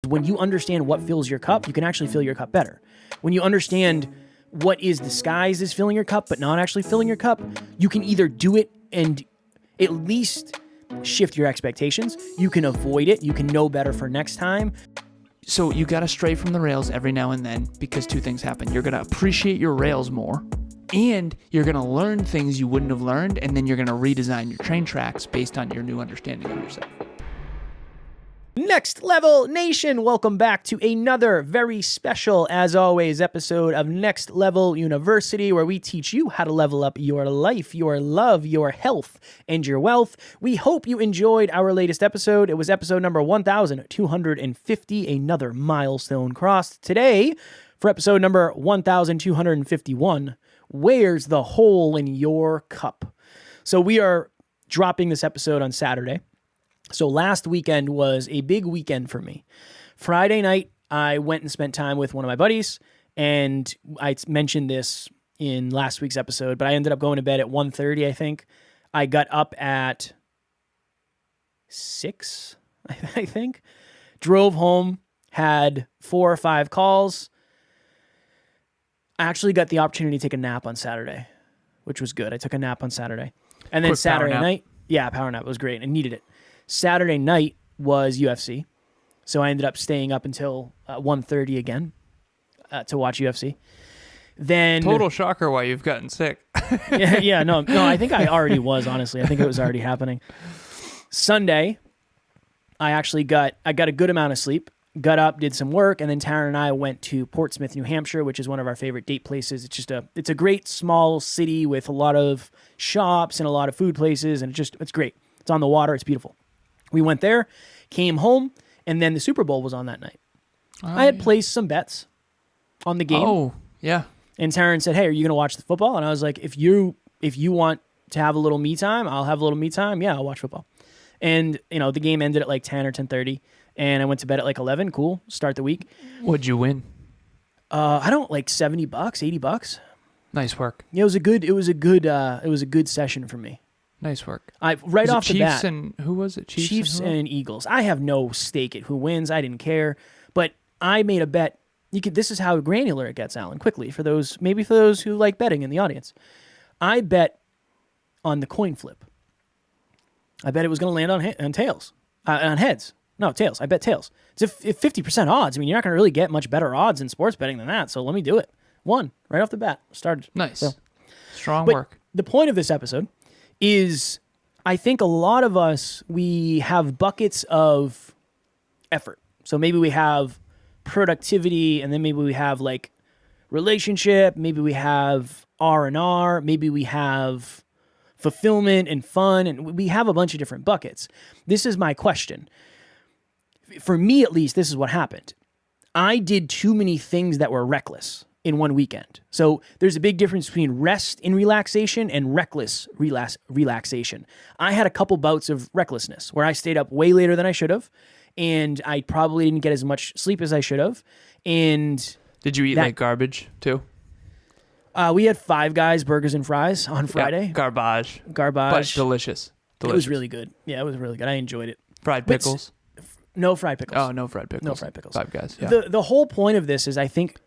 When you understand what fills your cup, you can actually fill your cup better. When you understand what is disguised as filling your cup but not actually filling your cup, you can either do it and at least shift your expectations. You can avoid it. You can know better for next time. So you got to stray from the rails every now and then because two things happen. You're going to appreciate your rails more, and you're going to learn things you wouldn't have learned, and then you're going to redesign your train tracks based on your new understanding of yourself. Next Level Nation, welcome back to another very special, as always, episode of Next Level University, where we teach you how to level up your life, your love, your health, and your wealth. We hope you enjoyed our latest episode. It was episode number 1250, another milestone crossed. Today, for episode number 1251, where's the hole in your cup? So we are dropping this episode on Saturday. So last weekend was a big weekend for me. Friday night, I went and spent time with one of my buddies, and I mentioned this in last week's episode, but I ended up going to bed at 1:30, I think. I got up at 6, I think. Drove home, had 4 or 5 calls. I actually got the opportunity to take a nap on Saturday, which was good. I took a nap on Saturday. And then Saturday night, power nap was great. I needed it. Saturday night was UFC, so I ended up staying up until 1:30 again to watch UFC. Then total shocker why you've gotten sick. No, I think I already was, honestly. I think it was already happening. Sunday, I got a good amount of sleep, got up, did some work, and then Taryn and I went to Portsmouth, New Hampshire, which is one of our favorite date places. It's a great small city with a lot of shops and a lot of food places, and it's great. It's on the water, it's beautiful. We went there, came home, and then the Super Bowl was on that night. I had placed some bets on the game. Oh, yeah. And Taryn said, "Hey, are you going to watch the football?" And I was like, if you want to have a little me time, I'll have a little me time. Yeah, I'll watch football. And, the game ended at like 10 or 10:30, and I went to bed at like 11. Cool. Start the week. What'd you win? I don't like $70, $80. Nice work. Yeah, it was a good session for me. Nice work. Off the bat. Chiefs and who was it? Chiefs and Eagles. I have no stake at who wins. I didn't care, but I made a bet. This is how granular it gets, Alan. Quickly for those who like betting in the audience, I bet on the coin flip. I bet it was going to land on tails, on heads. No, tails. I bet tails. It's 50% odds. I mean, you're not going to really get much better odds in sports betting than that. So let me do it. Won right off the bat. Started. Nice. So, strong work. The point of this episode is, I think a lot of us, we have buckets of effort. So maybe we have productivity, and then maybe we have like relationship, maybe we have R&R, maybe we have fulfillment and fun, and we have a bunch of different buckets. This is my question. For me, at least, this is what happened. I did too many things that were reckless in one weekend. So there's a big difference between rest in relaxation and reckless relaxation. I had a couple bouts of recklessness where I stayed up way later than I should have, and I probably didn't get as much sleep as I should have. And did you eat like garbage too? We had Five Guys burgers and fries on Friday. Yeah, garbage. But delicious. It was really good. Yeah, it was really good. I enjoyed it. Fried pickles? No fried pickles. Oh, no fried pickles. No fried pickles. Five Guys. Yeah. The whole point of this is, I think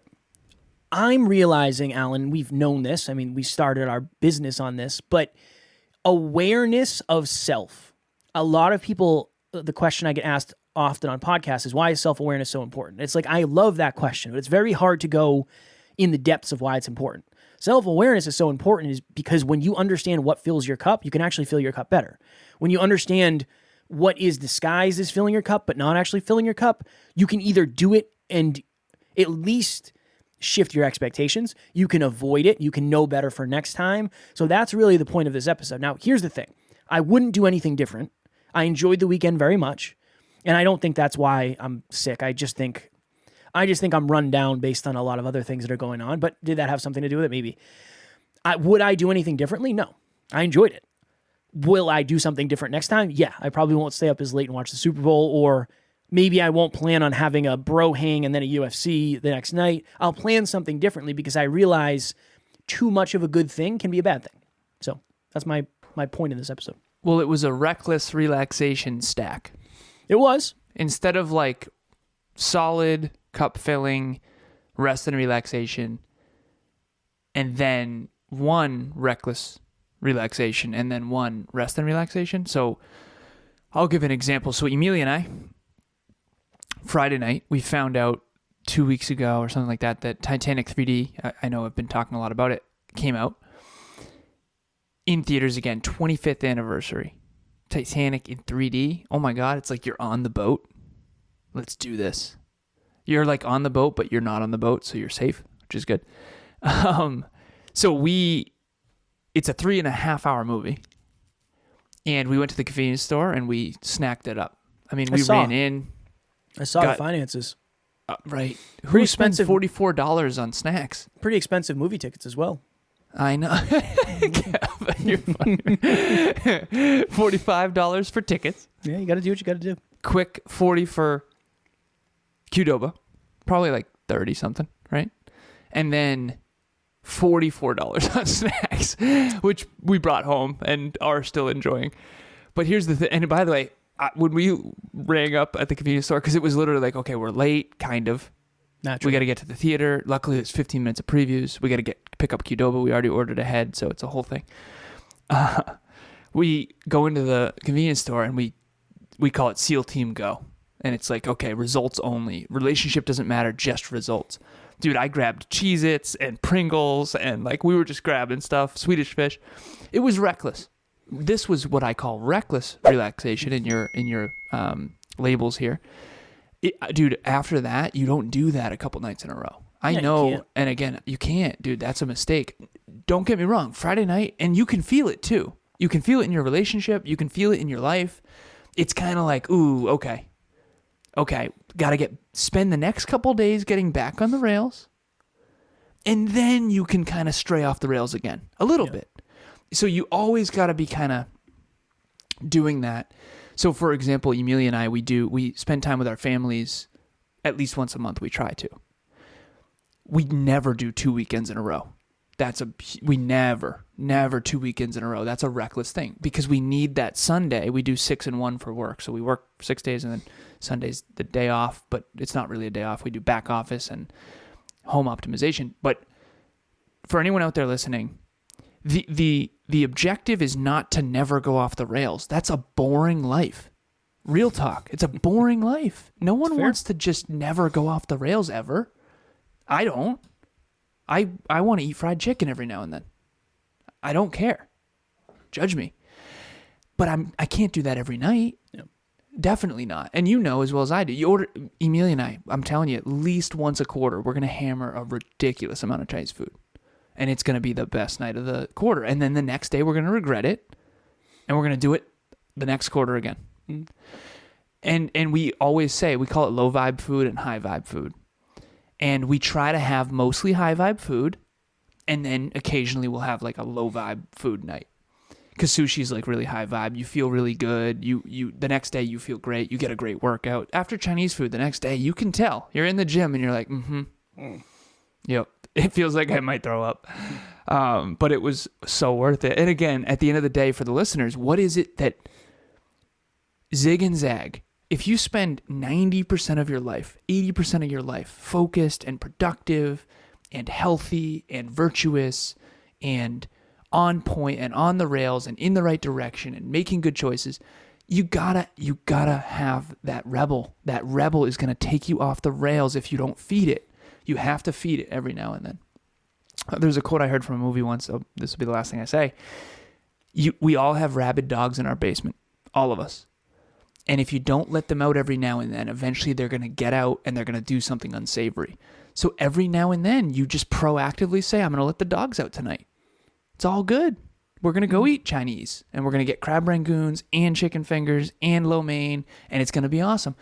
I'm realizing, Alan, we've known this. I mean, we started our business on this, but awareness of self. A lot of people, the question I get asked often on podcasts is, why is self-awareness so important? It's like, I love that question, but it's very hard to go in the depths of why it's important. Self-awareness is so important is because when you understand what fills your cup, you can actually fill your cup better. When you understand what is disguised as filling your cup, but not actually filling your cup, you can either do it and at least shift your expectations. You can avoid it. You can know better for next time. So that's really the point of this episode. Now, here's the thing. I wouldn't do anything different. I enjoyed the weekend very much, and I don't think that's why I'm sick. I just think I'm run down based on a lot of other things that are going on. But did that have something to do with it? Maybe. Would I do anything differently? No. I enjoyed it. Will I do something different next time? Yeah. I probably won't stay up as late and watch the Super Bowl, or maybe I won't plan on having a bro hang and then a UFC the next night. I'll plan something differently because I realize too much of a good thing can be a bad thing. So that's my point in this episode. Well, it was a reckless relaxation stack. It was. Instead of like solid, cup filling, rest and relaxation, and then one reckless relaxation, and then one rest and relaxation. So I'll give an example. So Emilia and I, Friday night, we found out 2 weeks ago or something like that, that Titanic 3D, I know I've been talking a lot about it, came out in theaters again, 25th anniversary. Titanic in 3D. Oh my God, it's like you're on the boat. Let's do this. You're like on the boat, but you're not on the boat, so you're safe, which is good. So it's a 3.5 hour movie, and we went to the convenience store and we snacked it up. I mean, we ran in. I saw the finances. Right. Pretty Who spends expensive. $44 on snacks? Pretty expensive movie tickets as well. I know. You're funny. $45 for tickets. Yeah, you got to do what you got to do. Quick 40 for Qdoba. Probably like 30 something, right? And then $44 on snacks, which we brought home and are still enjoying. But here's the thing. And by the way, when we rang up at the convenience store, because it was literally like, okay, we're late, kind of. Naturally. We got to get to the theater. Luckily, it's 15 minutes of previews. We got to pick up Qdoba. We already ordered ahead, so it's a whole thing. We go into the convenience store, and we call it SEAL Team Go. And it's like, okay, results only. Relationship doesn't matter, just results. Dude, I grabbed Cheez-Its and Pringles, and like we were just grabbing stuff, Swedish fish. It was reckless. This was what I call reckless relaxation in your labels here. Dude, after that, you don't do that a couple nights in a row. I know, and again, you can't, dude. That's a mistake. Don't get me wrong. Friday night, and you can feel it too. You can feel it in your relationship. You can feel it in your life. It's kind of like, ooh, okay, got to spend the next couple days getting back on the rails, and then you can kind of stray off the rails again a little bit. So you always got to be kind of doing that. So, for example, Emilia and I, we spend time with our families at least once a month. We try to. We never do 2 weekends in a row. We never 2 weekends in a row. That's a reckless thing because we need that Sunday. We do 6 and 1 for work. So we work 6 days and then Sunday's the day off, but it's not really a day off. We do back office and home optimization. But for anyone out there listening, the objective is not to never go off the rails. That's a boring life. Real talk. It's a boring life. No one wants to just never go off the rails ever. I don't. I want to eat fried chicken every now and then. I don't care. Judge me. But I can't do that every night. Yep. Definitely not. And you know as well as I do. You order Emilia and I'm telling you, at least once a quarter, we're going to hammer a ridiculous amount of Chinese food. And it's going to be the best night of the quarter. And then the next day, we're going to regret it. And we're going to do it the next quarter again. Mm-hmm. And we always say, we call it low vibe food and high vibe food. And we try to have mostly high vibe food. And then occasionally we'll have like a low vibe food night. Because sushi's like really high vibe. You feel really good. You the next day you feel great. You get a great workout. After Chinese food, the next day you can tell. You're in the gym and you're like, yep. It feels like I might throw up. But it was so worth it. And again, at the end of the day, for the listeners, what is it that zig and zag? If you spend 90% of your life, 80% of your life focused and productive and healthy and virtuous and on point and on the rails and in the right direction and making good choices, you gotta have that rebel. That rebel is going to take you off the rails if you don't feed it. You have to feed it every now and then. There's a quote I heard from a movie once, so this will be the last thing I say. We all have rabid dogs in our basement, all of us. And if you don't let them out every now and then, eventually they're going to get out and they're going to do something unsavory. So every now and then, you just proactively say, I'm going to let the dogs out tonight. It's all good. We're going to go eat Chinese, and we're going to get crab rangoons and chicken fingers and lo mein, and it's going to be awesome.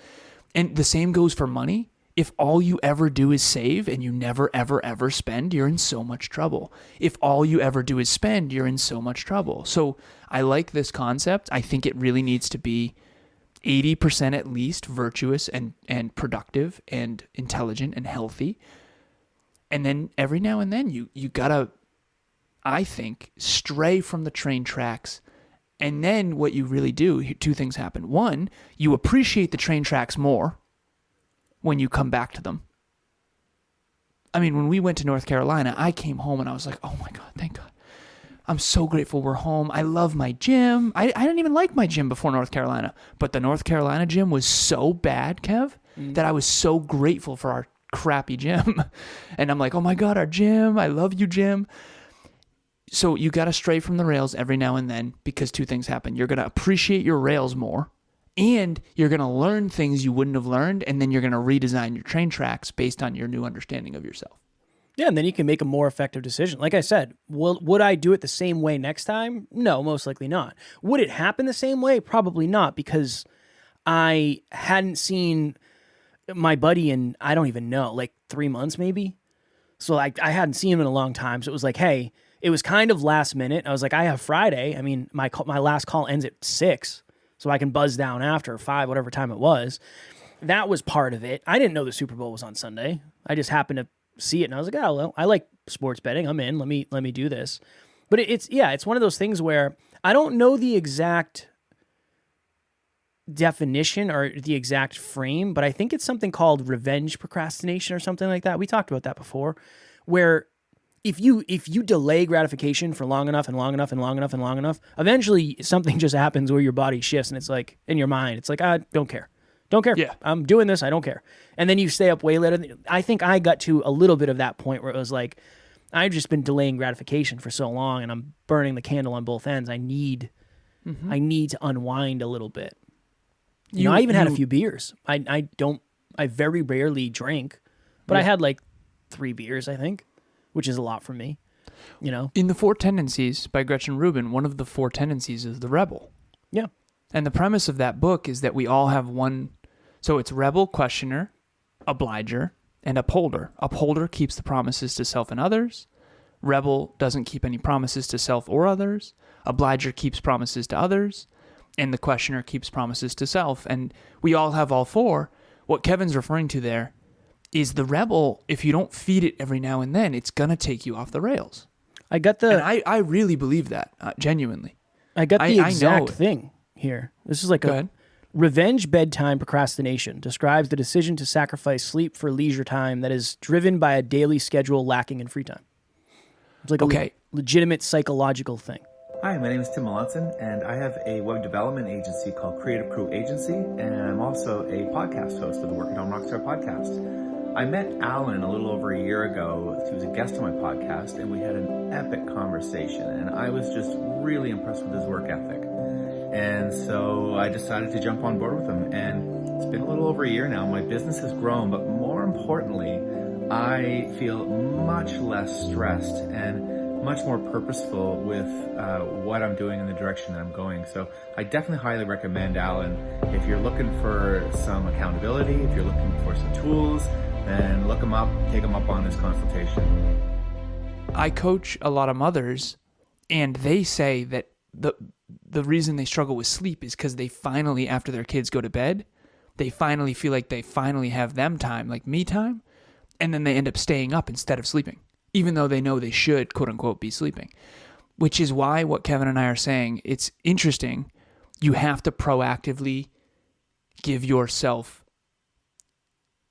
And the same goes for money. If all you ever do is save and you never, ever, ever spend, you're in so much trouble. If all you ever do is spend, you're in so much trouble. So I like this concept. I think it really needs to be 80% at least virtuous and productive and intelligent and healthy. And then every now and then you gotta, I think, stray from the train tracks. And then what you really do, two things happen. One, you appreciate the train tracks more. when you come back to them. I mean, when we went to North Carolina, I came home and I was like, oh my God, thank God. I'm so grateful we're home. I love my gym. I didn't even like my gym before North Carolina, but the North Carolina gym was so bad, Kev, that I was so grateful for our crappy gym. And I'm like, oh my God, our gym. I love you, gym. So you got to stray from the rails every now and then because two things happen. You're going to appreciate your rails more, and you're going to learn things you wouldn't have learned, and then you're going to redesign your train tracks based on your new understanding of yourself. Yeah, and then you can make a more effective decision. Like I said, would I do it the same way next time? No, most likely not. Would it happen the same way? Probably not, because I hadn't seen my buddy in, I don't even know, like 3 months maybe. So I hadn't seen him in a long time. So it was like, hey, it was kind of last minute. I was like, I have Friday. I mean, my last call ends at 6, so I can buzz down after 5, whatever time it was. That was part of it. I didn't know the Super Bowl was on Sunday. I just happened to see it, and I was like, oh, well, I like sports betting. I'm in. Let me do this. But it's one of those things where I don't know the exact definition or the exact frame, but I think it's something called revenge procrastination or something like that. We talked about that before, where if you delay gratification for long enough and long enough and long enough and long enough, eventually something just happens where your body shifts, and it's like, in your mind, it's like, I don't care. Don't care. Yeah. I'm doing this. I don't care. And then you stay up way later. I think I got to a little bit of that point where it was like, I've just been delaying gratification for so long, and I'm burning the candle on both ends. I need to unwind a little bit. I even had a few beers. I very rarely drink, but I had like 3 beers, I think, which is a lot for me. In the Four Tendencies by Gretchen Rubin, one of the 4 tendencies is the rebel. Yeah. And the premise of that book is that we all have one. So it's rebel, questioner, obliger, and upholder. Upholder keeps the promises to self and others. Rebel doesn't keep any promises to self or others. Obliger keeps promises to others. And the questioner keeps promises to self. And we all have all 4. What Kevin's referring to there is the rebel. If you don't feed it every now and then, it's going to take you off the rails. I got the... And I really believe that, genuinely. I got the exact know thing here. This is like revenge bedtime procrastination describes the decision to sacrifice sleep for leisure time that is driven by a daily schedule lacking in free time. It's like a legitimate psychological thing. Hi, my name is Tim Melanson, and I have a web development agency called Creative Crew Agency, and I'm also a podcast host of the Working on RockStar podcast. I met Alan a little over a year ago. He was a guest on my podcast, and we had an epic conversation, and I was just really impressed with his work ethic. And so I decided to jump on board with him, and it's been a little over a year now. My business has grown, but more importantly, I feel much less stressed and much more purposeful with what I'm doing and the direction that I'm going. So I definitely highly recommend Alan. If you're looking for some accountability, if you're looking for some tools, then look him up, take him up on his consultation. I coach a lot of mothers, and they say that the reason they struggle with sleep is because they finally, after their kids go to bed, they finally feel like they finally have them time, like me time, and then they end up staying up instead of sleeping, even though they know they should, quote unquote, be sleeping. Which is why what Kevin and I are saying, it's interesting. You have to proactively give yourself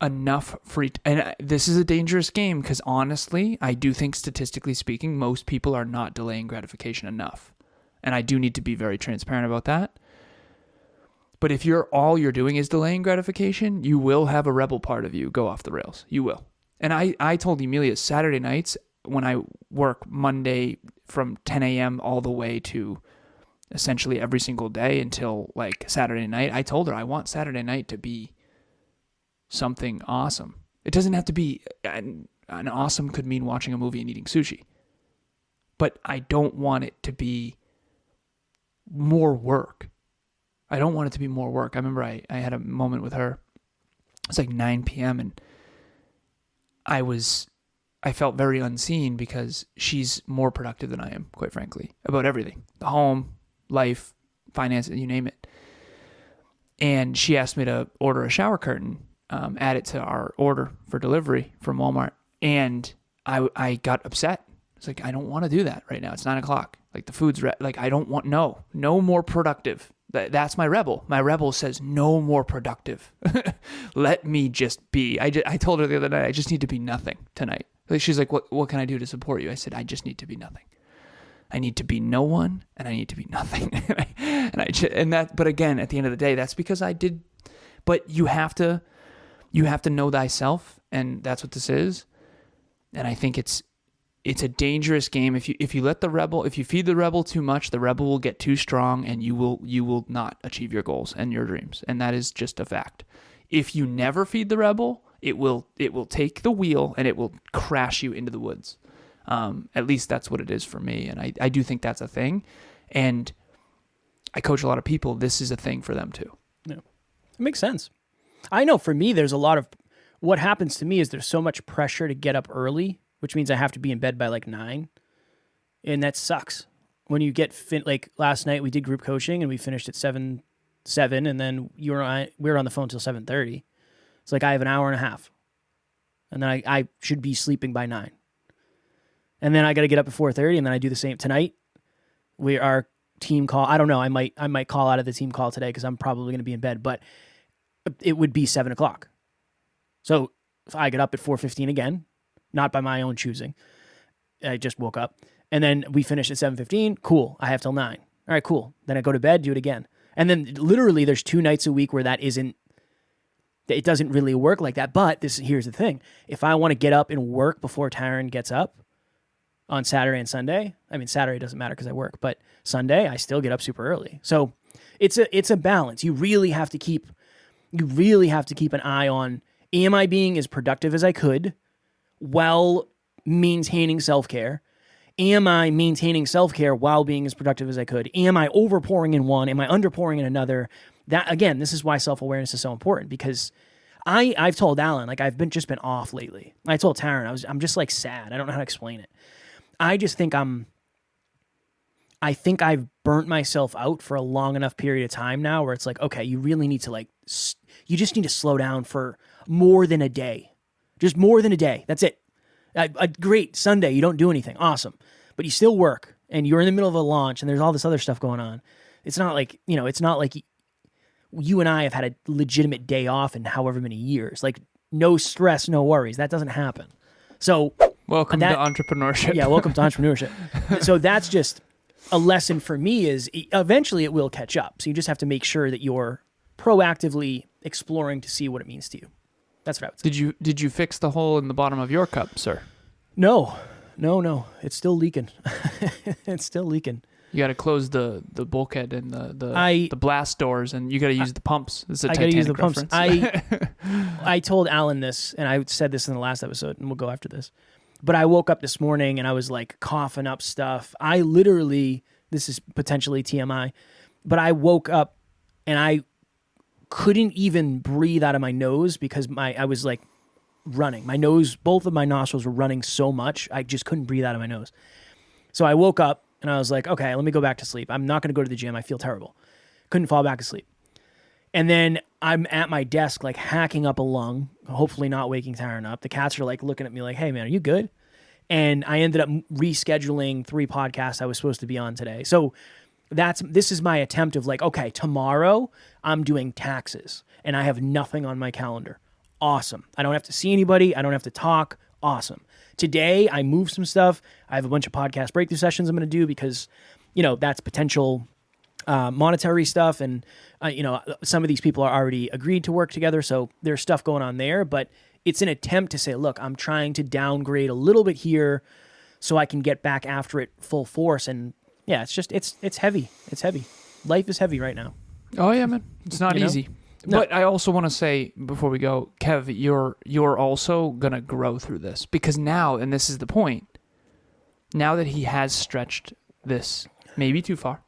enough free and this is a dangerous game, because honestly, I do think statistically speaking, most people are not delaying gratification enough. And I do need to be very transparent about that. But if all you're doing is delaying gratification, you will have a rebel part of you go off the rails. You will. And I told Emilia Saturday nights, when I work Monday from 10 a.m. all the way to essentially every single day until like Saturday night, I told her I want Saturday night to be something awesome. It doesn't have to be, an awesome could mean watching a movie and eating sushi. But I don't want it to be more work. I don't want it to be more work. I remember I had a moment with her. It's like 9 p.m. and I felt very unseen because she's more productive than I am, quite frankly, about everything. The home, life, finances, you name it. And she asked me to order a shower curtain, add it to our order for delivery from Walmart. And I got upset. It's like, I don't want to do that right now. It's 9 o'clock. Like the food's like, I don't want, no more productive. That's my rebel. My rebel says no more productive. Let me just be. I told her the other night, I just need to be nothing tonight. She's like, what can I do to support you? I said, I just need to be nothing. I need to be no one, and I need to be nothing. But again, at the end of the day, that's because I did. But you have to know thyself, and that's what this is. And I think it's a dangerous game. If you feed the rebel too much, the rebel will get too strong, and you will not achieve your goals and your dreams. And that is just a fact. If you never feed the rebel, it will take the wheel and it will crash you into the woods. At least that's what it is for me. And I do think that's a thing. And I coach a lot of people. This is a thing for them too. Yeah. It makes sense. I know for me, there's a lot of, what happens to me is there's so much pressure to get up early, which means I have to be in bed by like 9. And that sucks. When you get like last night we did group coaching and we finished at 7, and then we were on the phone till 7:30. It's like I have an hour and a half. And then I should be sleeping by 9. And then I got to get up at 4:30, and then I do the same tonight. Our team call, I don't know, I might call out of the team call today because I'm probably going to be in bed, but it would be 7 o'clock. So if I get up at 4:15 again, not by my own choosing, I just woke up, and then we finish at 7:15. Cool, I have till 9. All right, cool. Then I go to bed, do it again, and then literally there's 2 nights a week where it doesn't really work like that. But here's the thing: if I want to get up and work before Taryn gets up on Saturday and Sunday, I mean Saturday doesn't matter because I work, but Sunday I still get up super early. So it's a balance. You really have to keep an eye on: am I being as productive as I could while maintaining self-care? Am I maintaining self-care while being as productive as I could? Am I overpouring in one? Am I underpouring in another? That, again, this is why self-awareness is so important, because I've told Alan, like, I've just been off lately. I told Taryn, I'm just like sad. I don't know how to explain it. I just think I've burnt myself out for a long enough period of time now where it's like, okay, you really need to you just need to slow down for more than a day. Just more than a day. That's it. A great Sunday, you don't do anything. Awesome. But you still work and you're in the middle of a launch and there's all this other stuff going on. It's not like you and I have had a legitimate day off in however many years. Like, no stress, no worries. That doesn't happen. So welcome to entrepreneurship. Yeah, welcome to entrepreneurship. So that's just a lesson for me, is eventually it will catch up. So you just have to make sure that you're proactively exploring to see what it means to you. That's what I would say. Did you fix the hole in the bottom of your cup, sir? No. It's still leaking. It's still leaking. You got to close the bulkhead and the blast doors, and you got to use the pumps. This is a Titanic use the pumps. reference. I told Alan this, and I said this in the last episode, and we'll go after this. But I woke up this morning and I was like coughing up stuff. I literally, this is potentially TMI, but I woke up and I couldn't even breathe out of my nose because I was like running. My nose, both of my nostrils were running so much, I just couldn't breathe out of my nose. So I woke up and I was like, okay, let me go back to sleep. I'm not going to go to the gym. I feel terrible. Couldn't fall back asleep. And then I'm at my desk, like hacking up a lung, hopefully not waking Taryn up. The cats are like looking at me like, hey man, are you good? And I ended up rescheduling 3 podcasts I was supposed to be on today. So this is my attempt of like, okay, tomorrow I'm doing taxes and I have nothing on my calendar. Awesome. I don't have to see anybody. I don't have to talk. Awesome. Today I moved some stuff. I have a bunch of podcast breakthrough sessions I'm going to do because, that's potential monetary stuff. And, some of these people are already agreed to work together. So there's stuff going on there, but it's an attempt to say, look, I'm trying to downgrade a little bit here so I can get back after it full force. And yeah, it's heavy. It's heavy. Life is heavy right now. Oh yeah, man. It's not easy. No. But I also want to say before we go, Kev, you're also going to grow through this because now, and this is the point, now that he has stretched this maybe too far,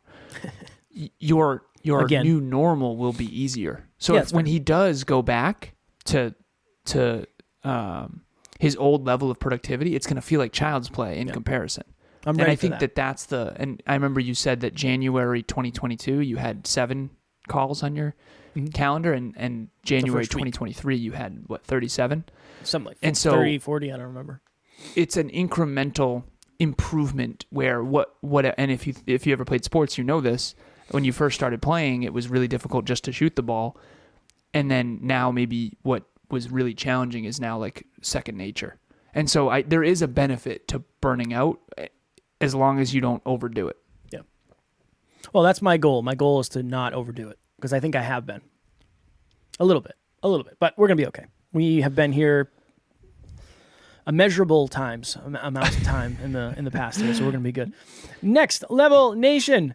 your new normal will be easier. So when he does go back to his old level of productivity, it's going to feel like child's play in comparison. I'm ready and I think that's and I remember you said that January 2022, you had 7 calls on your calendar, and January 2023, you had 37? Something like and 30, 40, I don't remember. It's an incremental improvement where and if you ever played sports, you know this, When you first started playing, it was really difficult just to shoot the ball. And then now maybe what was really challenging is now like second nature. And so there is a benefit to burning out as long as you don't overdo it. Yeah. Well, that's my goal. My goal is to not overdo it because I think I have been. A little bit. But we're going to be okay. We have been here immeasurable amounts of time in the past year, so we're going to be good. Next Level Nation,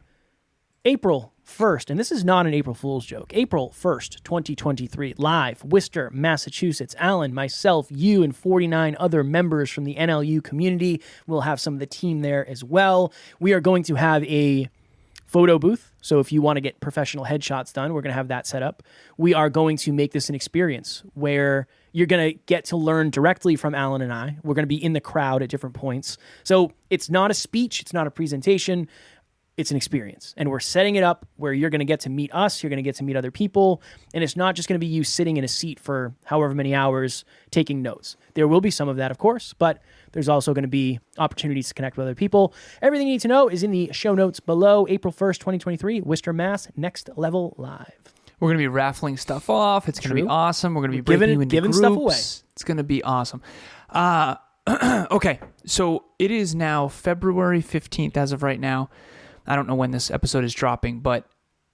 April 1st, and this is not an April Fool's joke. April 1st, 2023, live, Worcester, Massachusetts. Alan, myself, you, and 49 other members from the NLU community. We'll have some of the team there as well. We are going to have a photo booth. So if you want to get professional headshots done, we're going to have that set up. We are going to make this an experience where you're going to get to learn directly from Alan and I. We're going to be in the crowd at different points. So it's not a speech. It's not a presentation. It's an experience. And we're setting it up where you're going to get to meet us. You're going to get to meet other people. And it's not just going to be you sitting in a seat for however many hours taking notes. There will be some of that, of course, but there's also going to be opportunities to connect with other people. Everything you need to know is in the show notes below. April 1st, 2023, Worcester, Mass, Next Level Live. We're going to be raffling stuff off. It's going to be awesome. We're going to be breaking you into giving groups. Stuff away. It's going to be awesome. Okay, so it is now February 15th as of right now. I don't know when this episode is dropping, but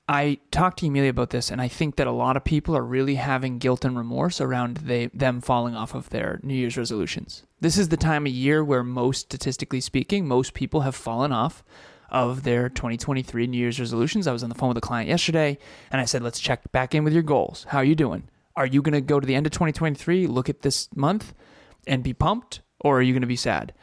I talked to Emilia about this, and I think that a lot of people are really having guilt and remorse around them falling off of their New Year's resolutions. This is the time of year where statistically speaking, most people have fallen off of their 2023 New Year's resolutions. I was on the phone with a client yesterday, and I said, let's check back in with your goals. How are you doing? Are you going to go to the end of 2023, look at this month, and be pumped, or are you going to be sad?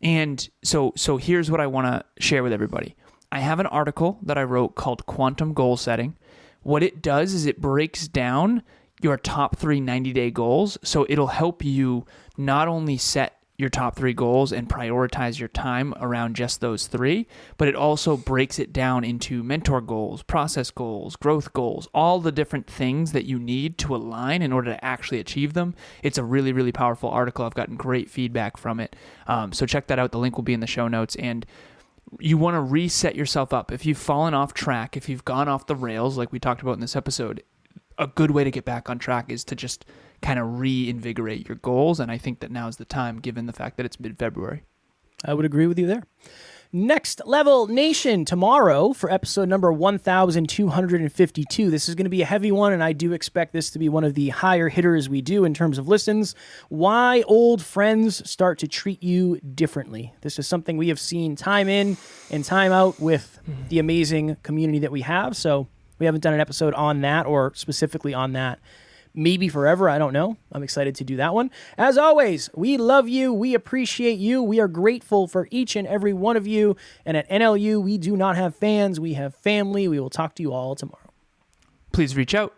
And so here's what I want to share with everybody. I have an article that I wrote called Quantum Goal Setting. What it does is it breaks down your top 3 90-day goals. So it'll help you not only set your top 3 goals and prioritize your time around just those 3, but it also breaks it down into mentor goals, process goals, growth goals, all the different things that you need to align in order to actually achieve them. It's a really, really powerful article. I've gotten great feedback from it. So check that out. The link will be in the show notes. And you want to reset yourself up. If you've fallen off track, if you've gone off the rails, like we talked about in this episode, a good way to get back on track is to just kind of reinvigorate your goals. And I think that now is the time, given the fact that it's mid-February. I would agree with you there. Next Level Nation, tomorrow for episode number 1252. This is going to be a heavy one, and I do expect this to be one of the higher hitters we do in terms of listens. Why old friends start to treat you differently. This is something we have seen time in and time out with the amazing community that we have. So we haven't done an episode on that or specifically on that. Maybe forever, I don't know. I'm excited to do that one. As always, we love you. We appreciate you. We are grateful for each and every one of you. And at NLU, we do not have fans. We have family. We will talk to you all tomorrow. Please reach out.